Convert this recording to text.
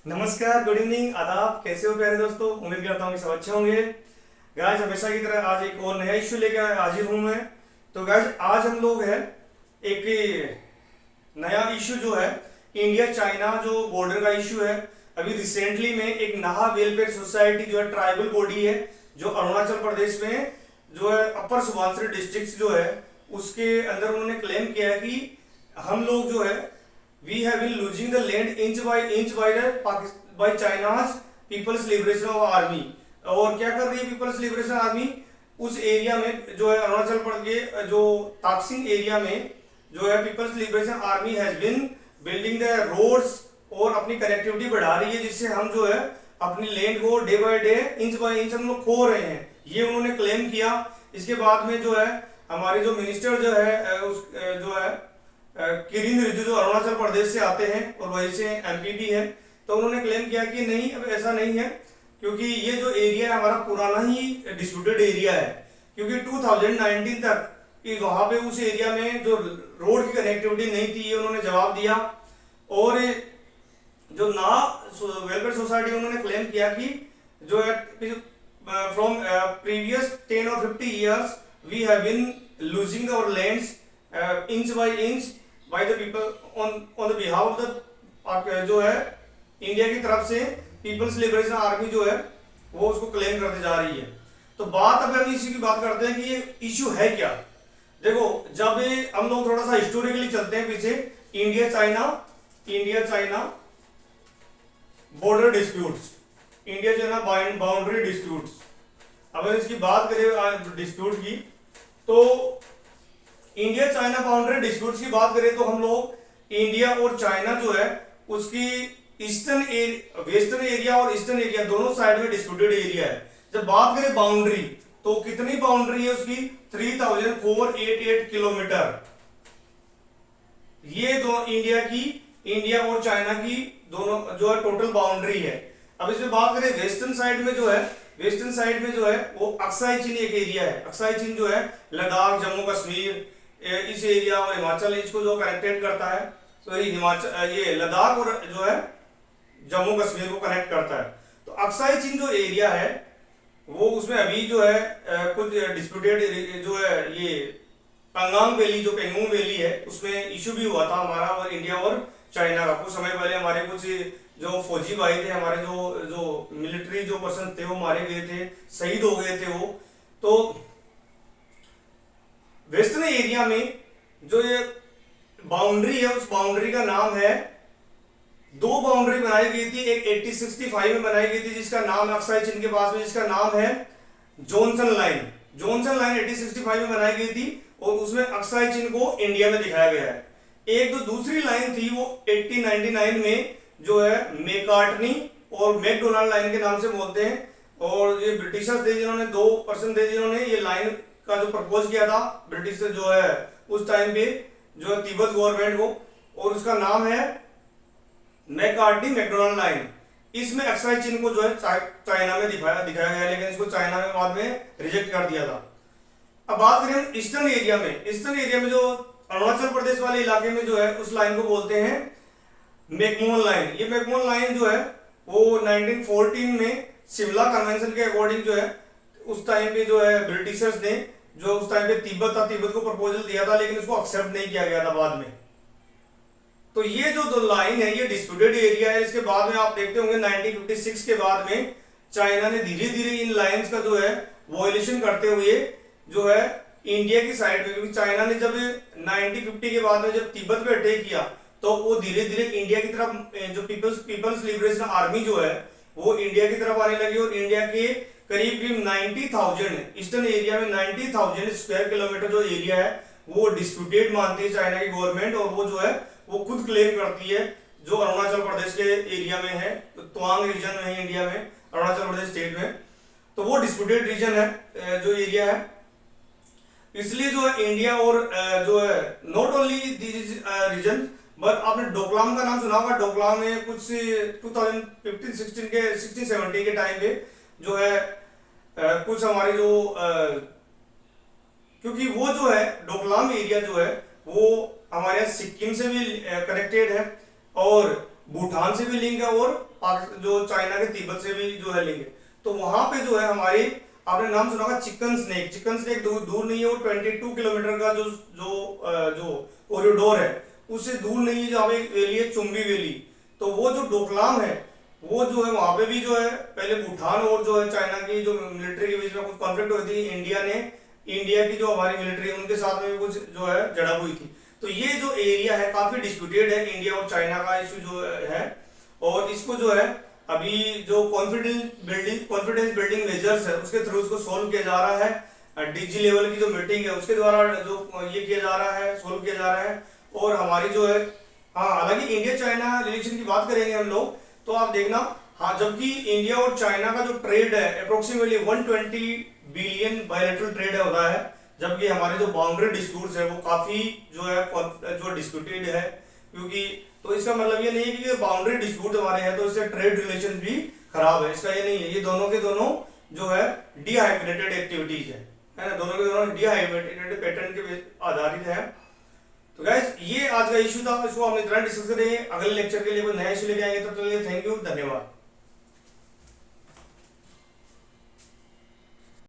नमस्कार, good evening, आदाब। कैसे हो प्यारे दोस्तों? उम्मीद करता हूँ कि सब अच्छे होंगे। गाइस, हमेशा की तरह आज एक और नया इश्यू लेकर हाजिर हूँ मैं। तो गाइस, आज हम लोग है एक नया इश्यू जो है इंडिया चाइना जो बॉर्डर का इश्यू है। अभी रिसेंटली में एक नाहा वेलफेयर सोसाइटी जो है ट्राइबल बॉडी है जो अरुणाचल प्रदेश में जो है अपर सुबनसिरी डिस्ट्रिक्ट जो है उसके अंदर उन्होंने क्लेम किया है कि हम लोग जो है we have been losing the land inch by the by China's people's liberation of army. और क्या कर रही है पीपल्स लिबरेशन आर्मी? उस एरिया में जो है अरुणाचल प्रदेश के जो ताकसिंग एरिया में जो है people's liberation army has been building the roads और अपनी कनेक्टिविटी बढ़ा रही है, जिससे हम जो है अपनी लैंड को day by day inch by inch हम लोग खो रहे हैं। ये उन्होंने क्लेम किया। इसके बाद में जो है हमारे जो मिनिस्टर जो है उस जो है किरेन रिजिजू जो अरुणाचल प्रदेश से आते हैं और वहीं से एमपी भी है, तो उन्होंने क्लेम किया कि नहीं, अब ऐसा नहीं है, क्योंकि ये जो एरिया है हमारा पुराना ही डिस्प्यूटेड एरिया है। क्योंकि 2019 तक कि वहां पे उस एरिया में जो रोड की कनेक्टिविटी नहीं थी, ये उन्होंने जवाब दिया। और जो ना वेलफेयर सोसाइटी उन्होंने क्लेम किया कि जो है फ्रॉम प्रीवियस 10 और 50 years we have been losing our lands inch by inch by the people on the behalf of the जो है इंडिया की तरफ से पीपल्स लिबरेशन आर्मी जो है वो उसको क्लेम करते जा रही है। तो बात अब हम इसी की बात करते हैं कि ये इश्यू है क्या। देखो, जब हम लोग थोड़ा सा हिस्टोरिकली चलते हैं पीछे, India China border disputes, India China boundary disputes. अब इसकी बात करें डिस्प्यूट की, तो इंडिया चाइना बाउंड्री डिस्प्यूट्स की बात करें तो हम लोग इंडिया और चाइना जो है उसकी वेस्टर्न एरिया और ईस्टर्न एरिया दोनों साइड में डिस्प्यूटेड एरिया है। जब बात करें बाउंड्री, तो कितनी बाउंड्री है उसकी? 3488 किलोमीटर। ये दो इंडिया और चाइना की दोनों जो है टोटल बाउंड्री है। अब इसमें बात करें वेस्टर्न साइड में जो है वो अक्साई चीन एक एरिया है। अक्साई चीन जो है लद्दाख, जम्मू कश्मीर इस एरिया और हिमाचल इसको जो कनेक्टेड करता है, तो ये हिमाचल, ये लद्दाख और जो है जम्मू कश्मीर को कनेक्ट करता है। तो अक्साई चीन जो एरिया है वो उसमें अभी जो है कुछ डिस्प्यूटेड जो है ये पेंगोंग वैली है, उसमें इश्यू भी हुआ था हमारा और इंडिया और चाइना का। कुछ समय पहले हमारे कुछ जो फौजी भाई थे, हमारे जो मिलिट्री जो पर्सन थे वो मारे गए थे, शहीद हो गए थे वो। तो वेस्टर्न एरिया में जो ये बाउंड्री है उस बाउंड्री का नाम है, दो बाउंड्री बनाई गई थी। एक 1865 में बनाई गई थी जिसका नाम अक्साई चीन के पास में जिसका नाम है जॉनसन लाइन। 1865 में बनाई गई थी और उसमें अक्साई चीन को इंडिया में दिखाया गया है। एक तो दूसरी लाइन थी वो 1899 में जो है मैकार्टनी और मैकडोनाल्ड लाइन के नाम से बोलते हैं। और ये ब्रिटिशर्स थे जिन्होंने 2% थे जिन्होंने ये लाइन का जो प्रपोज किया था ब्रिटिश जो है उस टाइम पे जो है तिब्बत गवर्नमेंट को, और उसका नाम है मैकार्टनी मैकडोनाल्ड लाइन। इसमें अक्साई चीन को जो है चाइना में दिखाया गया, लेकिन इसको चाइना में बाद में रिजेक्ट कर दिया था। अब बात करें हम ईस्टर्न एरिया में जो अरुणाचल प्रदेश वाले इलाके में जो है उस लाइन को बोलते हैं मैकमोहन लाइन। ये मैकमोहन लाइन जो है वो 1914 में शिमला कन्वेंशन के अकॉर्डिंग जो है उस टाइम पे जो है ब्रिटिशर्स ने जो उस टाइम पे तिब्बत को प्रपोजल दिया था, लेकिन उसको एक्सेप्ट नहीं किया गया था बाद में। तो ये जो दो लाइन है ये डिस्प्यूटेड एरिया है। इसके बाद में आप देखते होंगे 1956 के बाद में चाइना ने धीरे धीरे इन लाइंस का जो है वॉयलेशन करते हुए जो है इंडिया की साइड में, क्योंकि चाइना ने जब 1950 के बाद में जब तिब्बत पे अटैक किया तो वो धीरे धीरे इंडिया की तरफ जो पीपल्स लिबरेशन आर्मी जो है वो इंडिया की तरफ आने लगी। और इंडिया के करीब 90,000 ईस्टर्न एरिया में 90,000 स्क्वायर किलोमीटर जो एरिया है वो डिस्प्यूटेड मानती है चाइना की गवर्नमेंट, और वो जो है वो खुद क्लेम करती है जो अरुणाचल प्रदेश के एरिया में है, तो तवांग रीजन में है इंडिया में, अरुणाचल प्रदेश स्टेट में। तो वो डिस्प्यूटेड रीजन है जो एरिया है। इसलिए जो है इंडिया और जो है not only this region, but आपने डोकलाम का नाम सुना होगा। डोकलाम में कुछ 2015-16 के टाइम पे जो है कुछ हमारे जो क्योंकि वो जो है डोकलाम एरिया जो है वो हमारे यहाँ सिक्किम से भी कनेक्टेड है, और भूटान से भी लिंक है और जो चाइना के तिब्बत से भी जो है लिंक है। तो वहां पे जो है हमारी, आपने नाम सुना होगा चिकन स्नेक। चिकन स्नेक दूर नहीं है, वो 22 किलोमीटर का जो कॉरिडोर है उससे दूर नहीं है, जहाँ पे एक वैली है चुम्बी वैली। तो वो जो डोकलाम है वो जो है वहां पे भी जो है पहले भूटान और जो है चाइना की जो मिलिट्री के बीच में कुछ कॉन्फ्लिक्ट हुई थी, इंडिया की जो हमारी मिलिट्री है उनके साथ में भी कुछ जो है झड़प हुई थी। तो ये जो एरिया है काफी डिस्प्यूटेड है, इंडिया और चाइना का इशू जो है। और इसको जो है अभी जो कॉन्फिडेंस बिल्डिंग मेजर्स है उसके थ्रू इसको सोल्व किया जा रहा है। डीजी लेवल की जो मीटिंग है उसके द्वारा जो ये किया जा रहा है, सोल्व किया जा रहा है। और हमारी जो है, हाँ हालांकि इंडिया चाइना रिलेशन की बात करेंगे हम लोग तो आप देखना, हाँ जबकि इंडिया और चाइना का जो ट्रेड है अप्रोक्सीमेटली 120 बिलियन बायलैटरल ट्रेड है होता है, जबकि हमारे जो बाउंड्री डिस्प्यूट्स है वो काफी जो है जो डिस्प्यूटेड है। क्योंकि तो इसका मतलब ये नहीं है कि बाउंड्री डिस्प्यूट हमारे हैं तो इससे ट्रेड रिलेशन भी खराब है, इसका ये नहीं है। ये दोनों के दोनों जो है डिहाइब्रेटेड एक्टिविटीज है ना, दोनों के दोनों डिहाइब्रेटेड पैटर्न के आधारित है। तो गाइस ये आज का इशू था, इसको हम इतना डिस्कस करेंगे। अगले लेक्चर के लिए कोई नया इशू लेके आएंगे, तब तक के लिए थैंक यू, धन्यवाद।